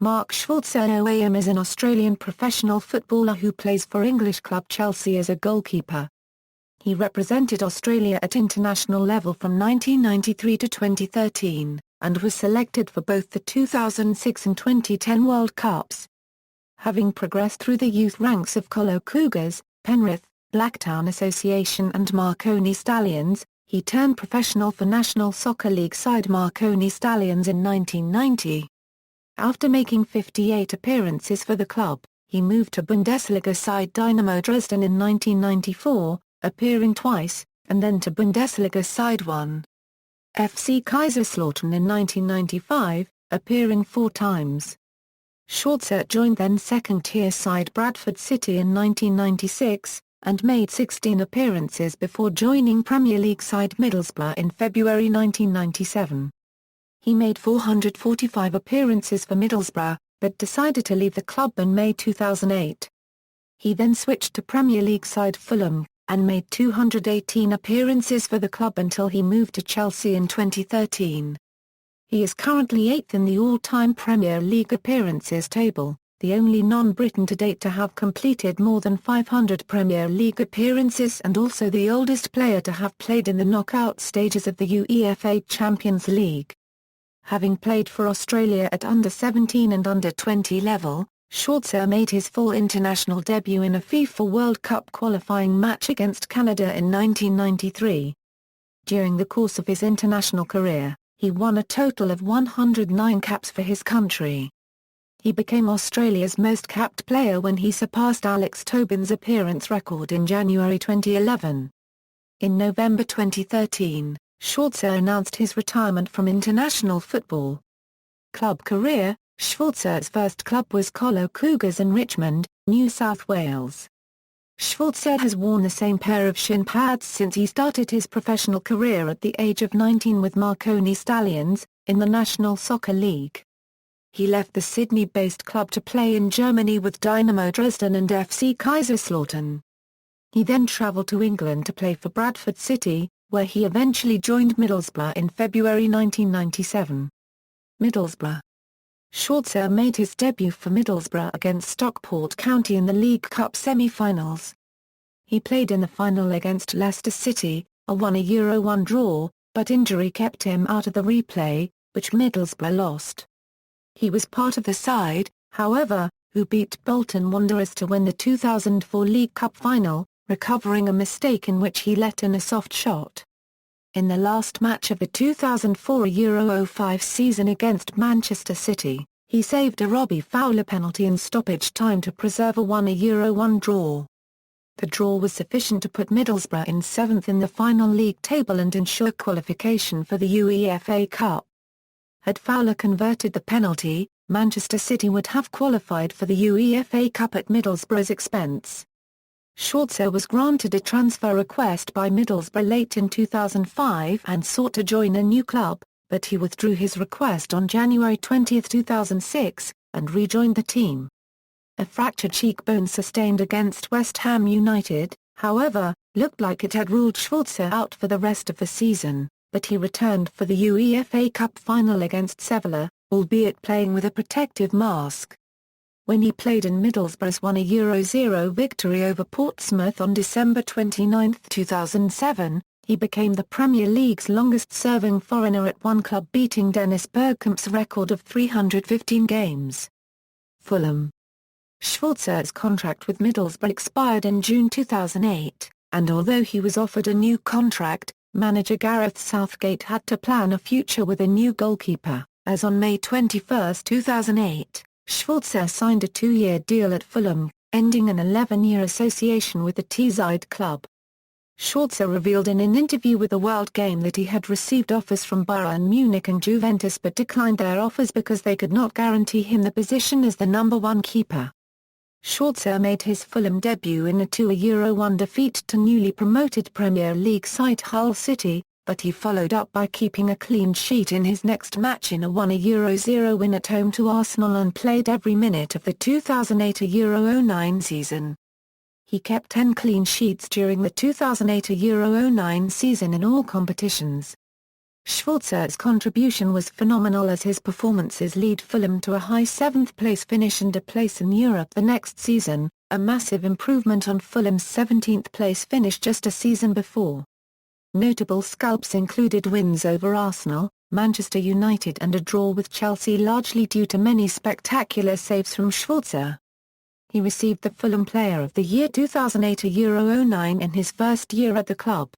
Mark Schwarzer OAM is an Australian professional footballer who plays for English club Chelsea as a goalkeeper. He represented Australia at international level from 1993 to 2013, and was selected for both the 2006 and 2010 World Cups. Having progressed through the youth ranks of Colo Cougars, Penrith, Blacktown Association and Marconi Stallions, he turned professional for National Soccer League side Marconi Stallions in 1990. After making 58 appearances for the club, he moved to Bundesliga side Dynamo Dresden in 1994, appearing twice, and then to Bundesliga side 1. FC Kaiserslautern in 1995, appearing 4 times. Schwarzer joined then second-tier side Bradford City in 1996, and made 16 appearances before joining Premier League side Middlesbrough in February 1997. He made 445 appearances for Middlesbrough, but decided to leave the club in May 2008. He then switched to Premier League side Fulham, and made 218 appearances for the club until he moved to Chelsea in 2013. He is currently 8th in the all-time Premier League appearances table, the only non-Briton to date to have completed more than 500 Premier League appearances and also the oldest player to have played in the knockout stages of the UEFA Champions League. Having played for Australia at under-17 and under-20 level, Schwarzer made his full international debut in a FIFA World Cup qualifying match against Canada in 1993. During the course of his international career, he won a total of 109 caps for his country. He became Australia's most capped player when he surpassed Alex Tobin's appearance record in January 2011. In November 2013, Schwarzer announced his retirement from international football. Club career: Schwarzer's first club was Colo Cougars in Richmond, New South Wales. Schwarzer has worn the same pair of shin pads since he started his professional career at the age of 19 with Marconi Stallions, in the National Soccer League. He left the Sydney-based club to play in Germany with Dynamo Dresden and FC Kaiserslautern. He then travelled to England to play for Bradford City, where he eventually joined Middlesbrough in February 1997. Middlesbrough. Schwarzer made his debut for Middlesbrough against Stockport County in the League Cup semi-finals. He played in the final against Leicester City, a 1-1 draw, but injury kept him out of the replay, which Middlesbrough lost. He was part of the side, however, who beat Bolton Wanderers to win the 2004 League Cup final, recovering a mistake in which he let in a soft shot. In the last match of the 2004 Euro 05 season against Manchester City, he saved a Robbie Fowler penalty in stoppage time to preserve a 1-1 draw. The draw was sufficient to put Middlesbrough in 7th in the final league table and ensure qualification for the UEFA Cup. Had Fowler converted the penalty, Manchester City would have qualified for the UEFA Cup at Middlesbrough's expense. Schwarzer was granted a transfer request by Middlesbrough late in 2005 and sought to join a new club, but he withdrew his request on January 20, 2006, and rejoined the team. A fractured cheekbone sustained against West Ham United, however, looked like it had ruled Schwarzer out for the rest of the season, but he returned for the UEFA Cup final against Sevilla, albeit playing with a protective mask. When he played in Middlesbrough's 1-0 victory over Portsmouth on December 29, 2007, he became the Premier League's longest-serving foreigner at one club, beating Dennis Bergkamp's record of 315 games. Fulham. Schwarzer's contract with Middlesbrough expired in June 2008, and although he was offered a new contract, manager Gareth Southgate had to plan a future with a new goalkeeper, as on May 21, 2008. Schwarzer signed a 2-year deal at Fulham, ending an 11-year association with the Teesside club. Schwarzer revealed in an interview with The World Game that he had received offers from Bayern Munich and Juventus but declined their offers because they could not guarantee him the position as the number 1 keeper. Schwarzer made his Fulham debut in a 2-1 defeat to newly promoted Premier League side Hull City, but he followed up by keeping a clean sheet in his next match in a 1-0 win at home to Arsenal and played every minute of the 2008 Euro 09 season. He kept 10 clean sheets during the 2008 Euro 09 season in all competitions. Schwarzer's contribution was phenomenal as his performances lead Fulham to a high 7th place finish and a place in Europe the next season, a massive improvement on Fulham's 17th place finish just a season before. Notable scalps included wins over Arsenal, Manchester United and a draw with Chelsea, largely due to many spectacular saves from Schwarzer. He received the Fulham Player of the Year 2008 Euro 09 in his first year at the club.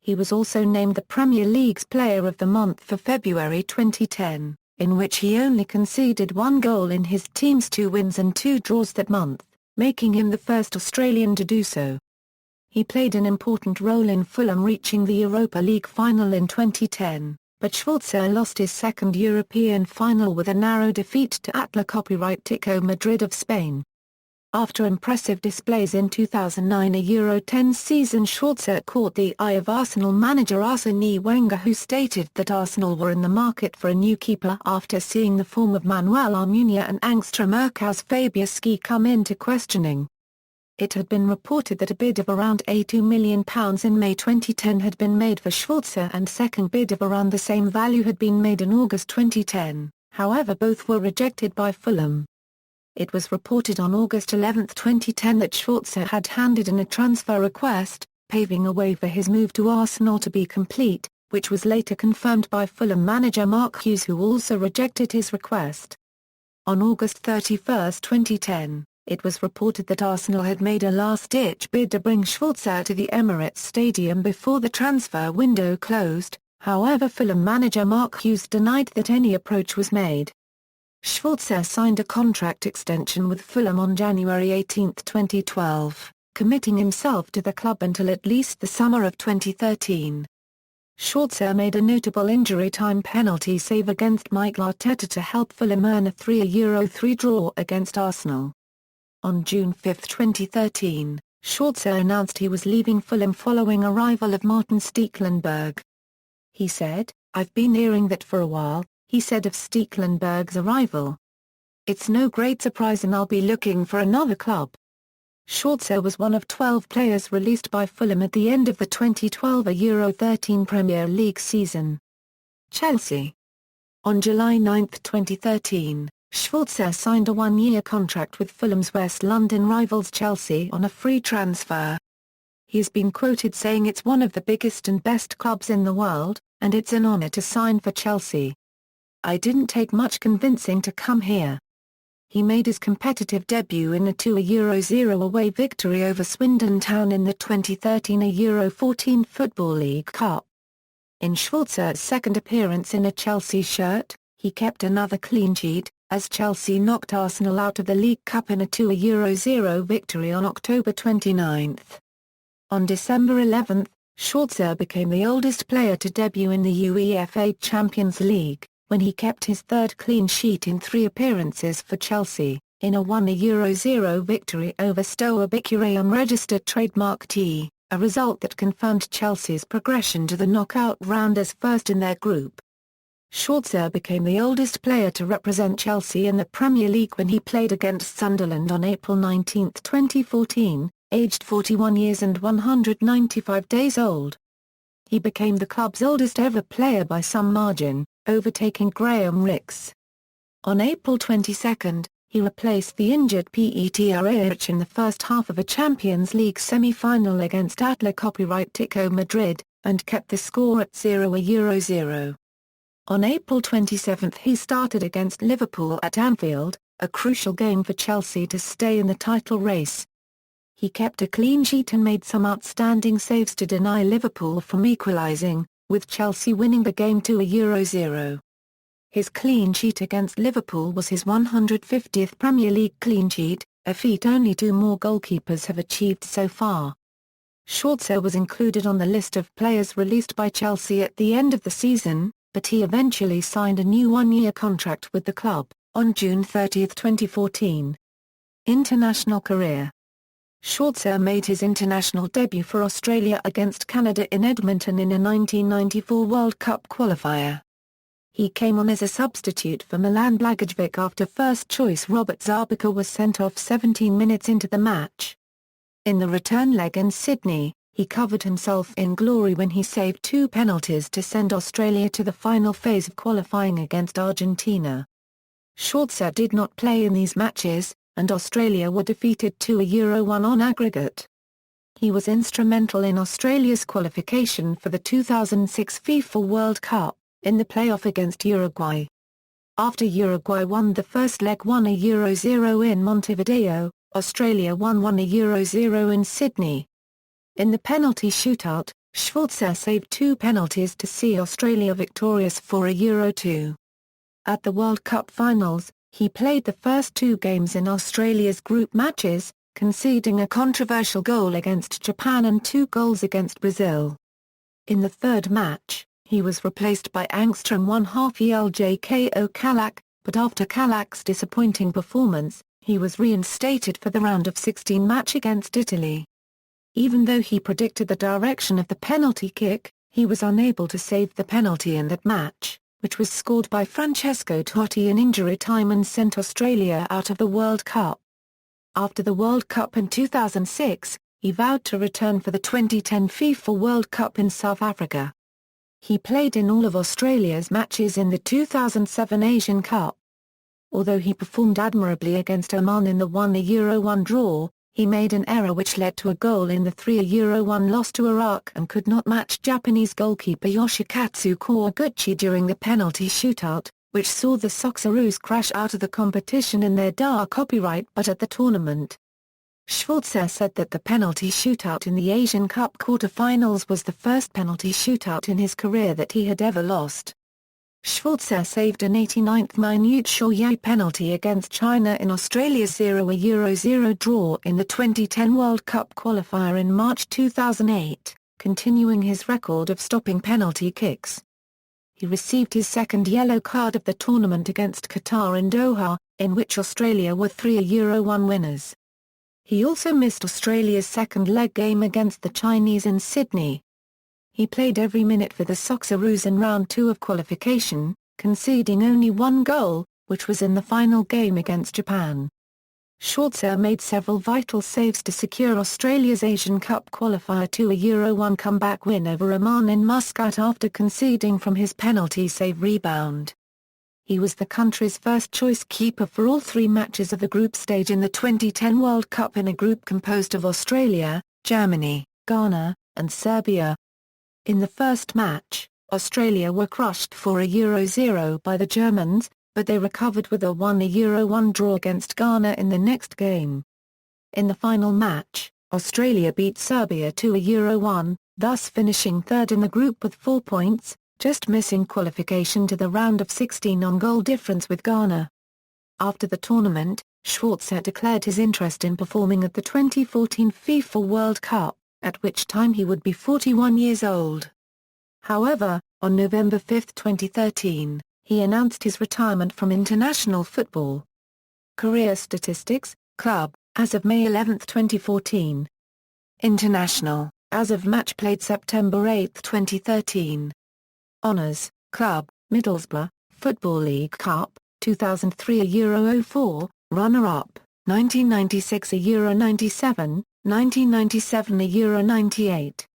He was also named the Premier League's Player of the Month for February 2010, in which he only conceded 1 goal in his team's 2 wins and 2 draws that month, making him the first Australian to do so. He played an important role in Fulham reaching the Europa League final in 2010, but Schwarzer lost his second European final with a narrow defeat to Atletico Madrid of Spain. After impressive displays in 2009 Euro 10 season, Schwarzer caught the eye of Arsenal manager Arsene Wenger, who stated that Arsenal were in the market for a new keeper after seeing the form of Manuel Almunia and Angstrom Urkaz Fabiuski come into questioning. It had been reported that a bid of around £82 million in May 2010 had been made for Schwarzer and second bid of around the same value had been made in August 2010, however both were rejected by Fulham. It was reported on August 11, 2010 that Schwarzer had handed in a transfer request, paving a way for his move to Arsenal to be complete, which was later confirmed by Fulham manager Mark Hughes, who also rejected his request. On August 31, 2010, it was reported that Arsenal had made a last-ditch bid to bring Schwarzer to the Emirates Stadium before the transfer window closed, however Fulham manager Mark Hughes denied that any approach was made. Schwarzer signed a contract extension with Fulham on January 18, 2012, committing himself to the club until at least the summer of 2013. Schwarzer made a notable injury time penalty save against Mikel Arteta to help Fulham earn a 3-3 draw against Arsenal. On June 5, 2013, Schwarzer announced he was leaving Fulham following arrival of Martin Stekelenburg. He said, "I've been hearing that for a while," he said of Stekelenburg's arrival. "It's no great surprise and I'll be looking for another club." Schwarzer was one of 12 players released by Fulham at the end of the 2012 Euro 13 Premier League season. Chelsea. On July 9, 2013, Schwarzer signed a 1-year contract with Fulham's West London rivals Chelsea on a free transfer. He has been quoted saying, "It's one of the biggest and best clubs in the world, and it's an honour to sign for Chelsea. I didn't take much convincing to come here." He made his competitive debut in a 2-0 away victory over Swindon Town in the 2013 Euro 14 Football League Cup. In Schwarzer's second appearance in a Chelsea shirt, he kept another clean sheet, as Chelsea knocked Arsenal out of the League Cup in a 2-0 victory on October 29. On December 11, Schwarzer became the oldest player to debut in the UEFA Champions League, when he kept his third clean sheet in 3 appearances for Chelsea, in a 1-0 victory over Steaua Bucure unregistered trademark T, a result that confirmed Chelsea's progression to the knockout round as first in their group. Schwarzer became the oldest player to represent Chelsea in the Premier League when he played against Sunderland on April 19, 2014, aged 41 years and 195 days old. He became the club's oldest ever player by some margin, overtaking Graham Rix. On April 22, he replaced the injured Petr in the first half of a Champions League semi-final against Atletico Madrid, and kept the score at 0-0. On April 27 he started against Liverpool at Anfield, a crucial game for Chelsea to stay in the title race. He kept a clean sheet and made some outstanding saves to deny Liverpool from equalising, with Chelsea winning the game 2-0. His clean sheet against Liverpool was his 150th Premier League clean sheet, a feat only 2 more goalkeepers have achieved so far. Schwarzer was included on the list of players released by Chelsea at the end of the season, but he eventually signed a new 1-year contract with the club, on June 30, 2014. International career. Schwarzer made his international debut for Australia against Canada in Edmonton in a 1994 World Cup qualifier. He came on as a substitute for Milan Blagojevic after first-choice Robert Zabika was sent off 17 minutes into the match. In the return leg in Sydney, He covered himself in glory when he saved 2 penalties to send Australia to the final phase of qualifying against Argentina. Schwarzer did not play in these matches, and Australia were defeated 2-1 on aggregate. He was instrumental in Australia's qualification for the 2006 FIFA World Cup, in the playoff against Uruguay. After Uruguay won the first leg 1-0 in Montevideo, Australia won 1-0 in Sydney. In the penalty shootout, Schwarzer saved 2 penalties to see Australia victorious 4-2. At the World Cup finals, he played the first 2 games in Australia's group matches, conceding a controversial goal against Japan and 2 goals against Brazil. In the third match, he was replaced by Angstrom 1/2 ELJKO Kalak, but after Kalak's disappointing performance, he was reinstated for the round of 16 match against Italy. Even though he predicted the direction of the penalty kick, he was unable to save the penalty in that match, which was scored by Francesco Totti in injury time and sent Australia out of the World Cup. After the World Cup in 2006, he vowed to return for the 2010 FIFA World Cup in South Africa. He played in all of Australia's matches in the 2007 Asian Cup. Although he performed admirably against Oman in the 1-1 draw, he made an error which led to a goal in the 3-1 loss to Iraq and could not match Japanese goalkeeper Yoshikatsu Kawaguchi during the penalty shootout, which saw the Socceroos crash out of the competition in their DA copyright but at the tournament. Schwarzer said that the penalty shootout in the Asian Cup quarter-finals was the first penalty shootout in his career that he had ever lost. Schwarzer saved an 89th minute Shoyai penalty against China in Australia's 0-0 draw in the 2010 World Cup qualifier in March 2008, continuing his record of stopping penalty kicks. He received his second yellow card of the tournament against Qatar in Doha, in which Australia were 3-1 winners. He also missed Australia's second leg game against the Chinese in Sydney. He played every minute for the Socceroos in round 2 of qualification, conceding only 1 goal, which was in the final game against Japan. Schwarzer made several vital saves to secure Australia's Asian Cup qualifier 2-1 comeback win over Oman in Muscat after conceding from his penalty save rebound. He was the country's first-choice keeper for all 3 matches of the group stage in the 2010 World Cup in a group composed of Australia, Germany, Ghana, and Serbia. In the first match, Australia were crushed 4-0 by the Germans, but they recovered with a 1-1 draw against Ghana in the next game. In the final match, Australia beat Serbia 2-1, thus finishing third in the group with 4 points, just missing qualification to the round of 16 on goal difference with Ghana. After the tournament, Schwarzer declared his interest in performing at the 2014 FIFA World Cup, at which time he would be 41 years old. However, on November 5, 2013, he announced his retirement from international football. Career statistics, club, as of May 11, 2014. International, as of match played September 8, 2013. Honours, club, Middlesbrough, Football League Cup, 2003 Euro 04, runner-up, 1996 Euro 97, 1997 Euro 98.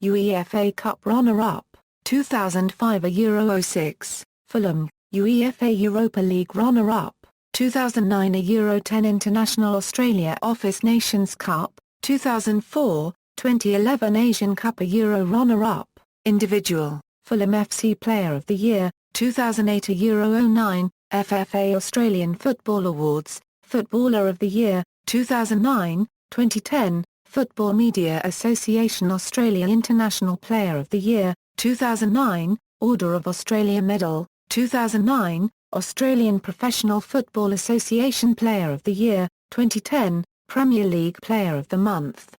UEFA Cup runner-up, 2005 Euro 06, Fulham, UEFA Europa League runner-up, 2009 Euro 10 International Australia Office Nations Cup, 2004, 2011 Asian Cup Euro runner-up, individual, Fulham FC Player of the Year, 2008 Euro 09, FFA Australian Football Awards, Footballer of the Year, 2009, 2010, Football Media Association Australia International Player of the Year, 2009, Order of Australia Medal, 2009, Australian Professional Football Association Player of the Year, 2010, Premier League Player of the Month.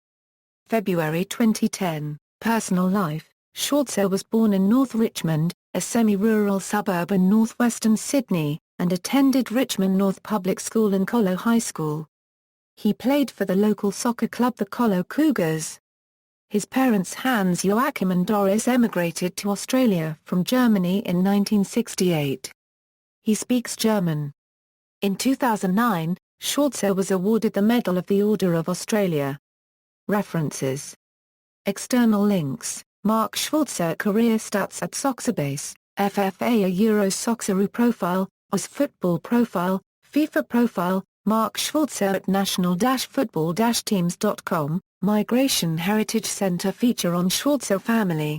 February 2010, Personal life. Schwarzer was born in North Richmond, a semi-rural suburb in northwestern Sydney, and attended Richmond North Public School and Colo High School. He played for the local soccer club the Colo Cougars. His parents Hans Joachim and Doris emigrated to Australia from Germany in 1968. He speaks German. In 2009, Schwarzer was awarded the Medal of the Order of Australia. References External links: Mark Schwarzer career stats at Soccerbase, FFA a Euro Socceroo profile, OS football profile, FIFA profile, Mark Schwarzer at national-football-teams.com, Migration Heritage Center feature on Schwarzer family.